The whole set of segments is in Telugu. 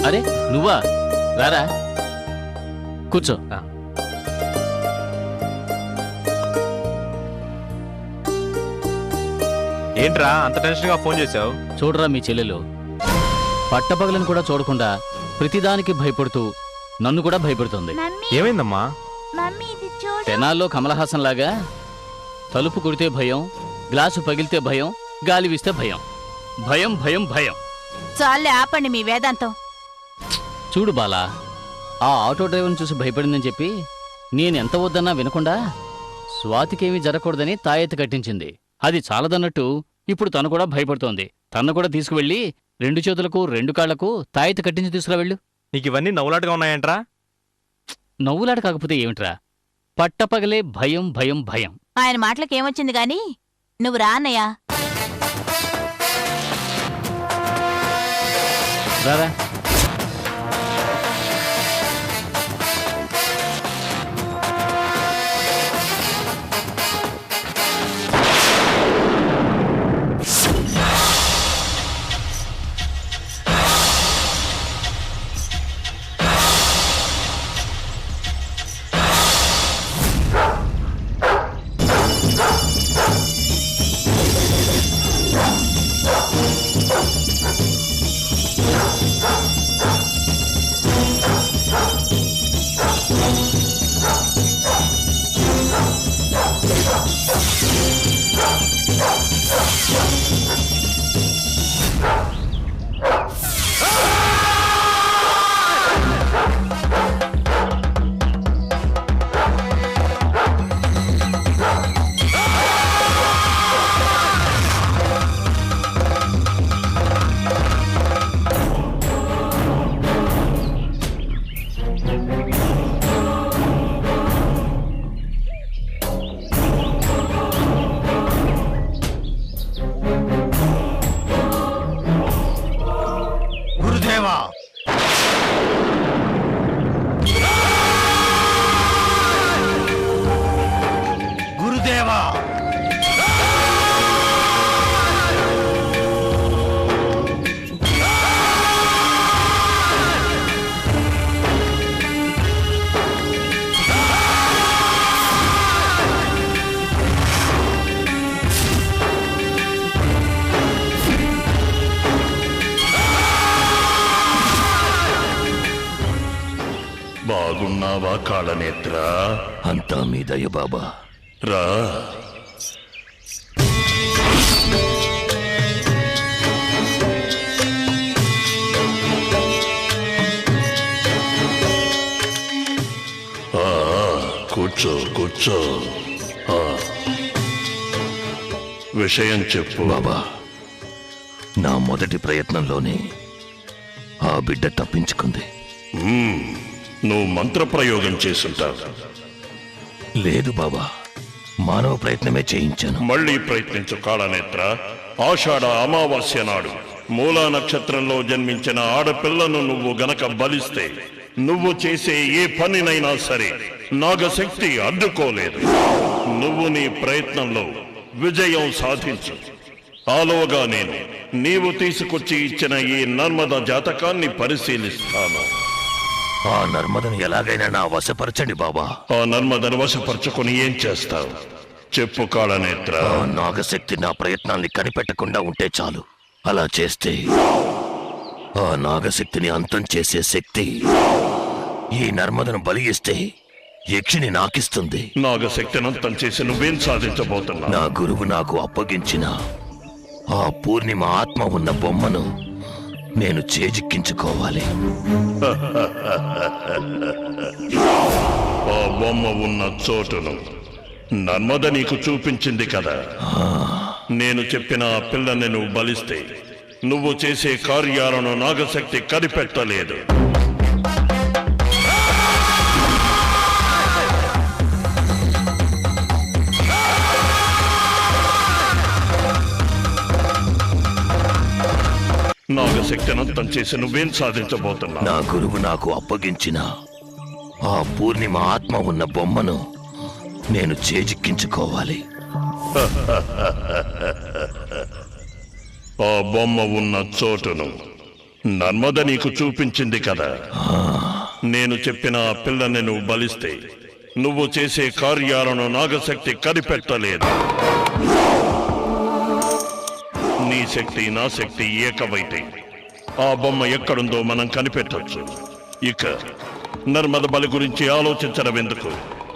అరే నువ్వా? రారా కూర్చో. ఏంట్రా అంత టెన్షన్గా ఫోన్ చేశావు? చూడరా మీ చెల్లెలు పట్టపగలను కూడా చూడకుండా ప్రతిదానికి భయపడుతూ నన్ను కూడా భయపడుతుంది. ఏమైందమ్మా? తెనాల్లో కమలహాసన్ లాగా తలుపు కొడితే భయం, గ్లాసు పగిలితే భయం, గాలి వీస్తే భయం, భయం భయం భయం. చాలే ఆపండి మీ వేదాంతం. చూడు బాలా, ఆ ఆటో డ్రైవర్ని చూసి భయపడిందని చెప్పి నేనెంత వద్దన్నా వినకుండా స్వాతికేమీ జరగకూడదని తాయెత్తు కట్టించింది. అది చాలదన్నట్టు ఇప్పుడు తను కూడా భయపడుతోంది. తను కూడా తీసుకువెళ్ళి 2 చేతులకు 2 కాళ్లకు తాయెత్తు కట్టించి తీసుకురా వెళ్ళు. నీకు ఇవన్నీ నవ్వులాటగా ఉన్నాయంట్రా? నవ్వులాట కాకపోతే ఏమిట్రా, పట్టపగలే భయం భయం భయం. ఆయన మాటలకేమొచ్చింది గాని నువ్వు రా అన్నయ్యా. రారా. బాగున్నావా కాళనేత్ర? అంతా మీ దయ బాబా. రా. కూర్చో కూర్చో. విషయం చెప్పు బాబా. నా మొదటి ప్రయత్నంలోనే ఆ బిడ్డ తప్పించుకుంది. నువ్వు మంత్రప్రయోగం చేసుంటావు. లేదు బాబా, మానవ ప్రయత్నమే చేయించాను. మళ్ళీ ప్రయత్నించు కాళనేత్ర. ఆషాఢ అమావాస్య నాడు మూలా నక్షత్రంలో జన్మించిన ఆడపిల్లను నువ్వు గనక బలిస్తే నువ్వు చేసే ఏ పనినైనా సరే నాగశక్తి అడ్డుకోలేదు. నువ్వు నీ ప్రయత్నంలో విజయం సాధించు. ఆలోగా నేను నీవు తీసుకొచ్చి ఇచ్చిన ఈ నర్మద జాతకాన్ని పరిశీలిస్తాను. ఆ నర్మదను ఎలాగైనా నా వశపరచండి బాబా. ఆ నర్మదను వశపరచుకొని ఏం చేస్తావు చెప్పు కాళనేత్ర. ఆ నాగశక్తి నా ప్రయత్నాన్ని కనిపెట్టకుండా ఉంటే చాలు. అలా చేస్తే ఆ నాగశక్తిని అంతం చేసే శక్తి ఈ నర్మదను బలి ఇస్తే యక్షిని నాకిస్తుంది. నాగశక్తిని అంతం చేసి నువ్వేం సాధించబోతున్నా? నా గురువు నాకు అప్పగించిన ఆ పూర్ణిమ ఆత్మ ఉన్న బొమ్మను నేను చేజిక్కించుకోవాలి. ఆ బొమ్మ ఉన్న చోటును నర్మద నీకు చూపించింది కదా. నేను చెప్పిన ఆ పిల్లని నువ్వు బలిస్తే నువ్వు చేసే కార్యాలను నాగశక్తి కనిపెట్టలేదు. నాగశక్తిని అంతం చేసి నువ్వేం సాధించబోతున్నా? నా గురువు నాకు అప్పగించిన ఆ పూర్ణిమ ఆత్మ ఉన్న బొమ్మను నేను చేజిక్కించుకోవాలి. ఆ బొమ్మ ఉన్న చోటును నర్మద నీకు చూపించింది కదా. నేను చెప్పిన ఆ పిల్లని నువ్వు బలిస్తే నువ్వు చేసే కార్యాలను నాగశక్తి కనిపెట్టలేదు. నీ శక్తి నా శక్తి ఏకమైతే ఆ బొమ్మ ఎక్కడుందో మనం కనిపెట్టొచ్చు. ఇక నర్మద బలి గురించి ఆలోచించడం ఎందుకు?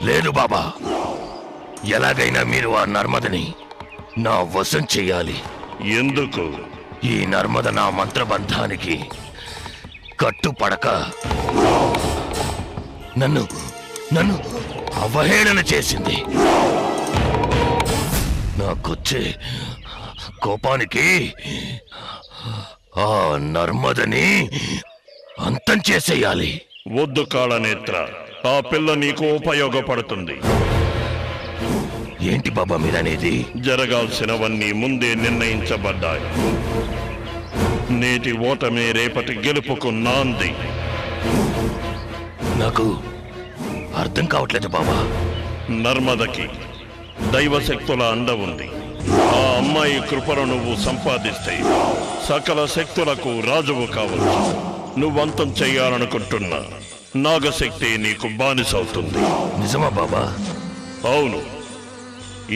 లేదు బాబా, ఎలాగైనా మీరు ఆ నర్మదని నా వశం చెయ్యాలి. ఎందుకు? ఈ నర్మద నా మంత్రబంధానికి కట్టుపడక నన్ను నన్ను అవహేళన చేసింది. నాకొచ్చే కోపానికి ఆ నర్మదని అంతం చేసేయాలి. వద్దు కాళనేత్ర, ఆ పిల్ల నీకు ఉపయోగపడుతుంది. ఏంటి బాబా మీరనేది? జరగాల్సినవన్నీ ముందే నిర్ణయించబడ్డాయి. నేటి ఓటమే రేపటి గెలుపుకు నాంది. నాకు అర్థం కావట్లేదు బాబా. నర్మదకి దైవశక్తుల అండ ఉంది. ఆ అమ్మాయి కృపను నువ్వు సంపాదిస్తే సకల శక్తులకు రాజువు కావచ్చు. నువ్వంతం చెయ్యాలనుకుంటున్నా నాగశక్తి నీకు బానిసవుతుంది. నిజమా బాబా? అవును,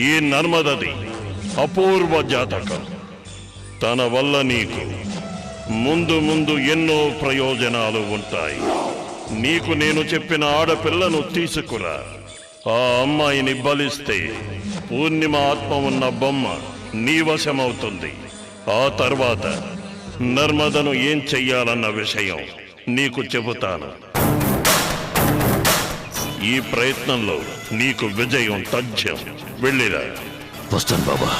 ఈ నర్మదది అపూర్వ జాతకం. తన వల్ల నీకు ముందు ముందు ఎన్నో ప్రయోజనాలు ఉంటాయి. నీకు నేను చెప్పిన ఆడపిల్లను తీసుకురా. ఆ అమ్మాయిని బలిస్తే పూర్ణిమ ఆత్మ ఉన్న బొమ్మ నీ వశమవుతుంది. ఆ తర్వాత నర్మదను ఏం చెయ్యాలన్న విషయం నీకు చెబుతాను. ఈ ప్రయత్నంలో నీకు విజయం తథ్యం. వెళ్ళిరా. వస్తాను బాబా.